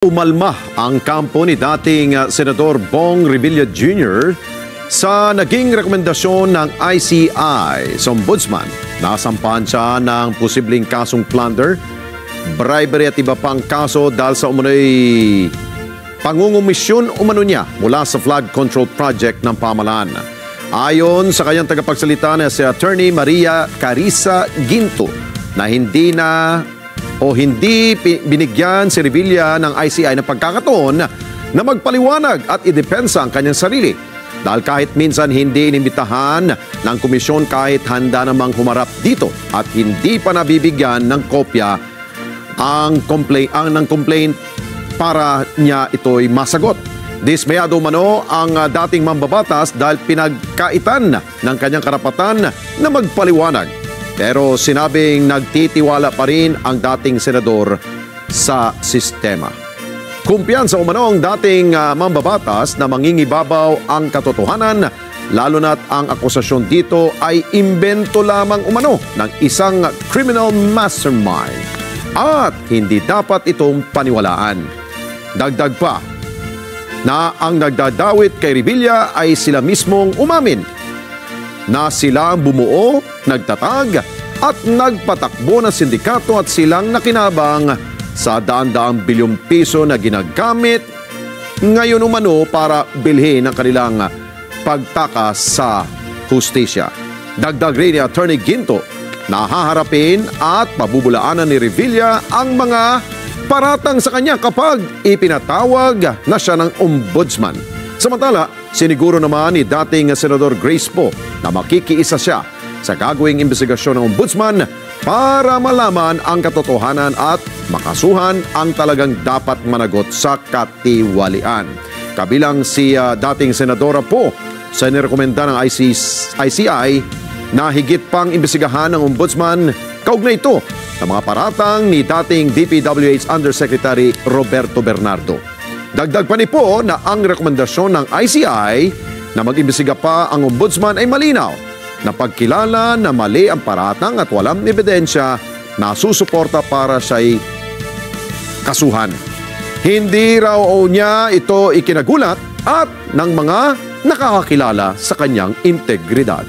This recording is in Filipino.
Umalma ang kampo ni dating Senador Bong Revilla Jr. sa naging rekomendasyon ng ICI sa Ombudsman. Nasampahan siya ng posibleng kasong plunder, bribery at iba pang kaso dahil sa umunoy pangungumisyon umano niya mula sa flood control project ng pamahalaan. Ayon sa kanyang tagapagsalita na si Attorney Maria Carissa Ginto na hindi binigyan si Revilla ng ICI ng pagkakataon na magpaliwanag at idepensa ang kanyang sarili. Dahil kahit minsan hindi inimbitahan ng komisyon kahit handa namang humarap dito at hindi pa nabibigyan ng kopya ng complaint para niya ito'y masagot. Dismayado umano ang dating mambabatas dahil pinagkaitan ng kanyang karapatan na magpaliwanag. Pero sinabing nagtitiwala pa rin ang dating senador sa sistema. Kumpiyansa umano ang dating mambabatas na mangingibabaw ang katotohanan, lalo na't ang akusasyon dito ay imbento lamang umano ng isang criminal mastermind at hindi dapat itong paniwalaan. Dagdag pa na ang nagdadawit kay Revilla ay sila mismong umamin na sila ang bumuo, nagtatag at nagpatakbo ng sindikato at silang nakinabang sa daan-daang bilyong piso na ginagamit ngayon umano para bilhin ang kanilang pagtakas sa hustisya. Dagdag rin ni Attorney Ginto na haharapin at pabubulaanan ni Revilla ang mga paratang sa kanya kapag ipinatawag na siya ng ombudsman. Samantala, siniguro naman ni dating Senador Grace Poe na makikiisa siya sa gagawing investigasyon ng ombudsman para malaman ang katotohanan at makasuhan ang talagang dapat managot sa katiwalian. Kabilang si dating Senadora Poe sa nirekomenda ng ICI na higit pang imbestigahan ng ombudsman kaugnay ito ng mga paratang ni dating DPWH Undersecretary Roberto Bernardo. Dagdag pa ni Poe na ang rekomendasyon ng ICI na mag-imbestiga pa ang ombudsman ay malinaw na pagkilala na mali ang paratang at walang ebidensya na susuporta para siya'y kasuhan. Hindi raw niya ito ikinagulat at ng mga nakakakilala sa kanyang integridad.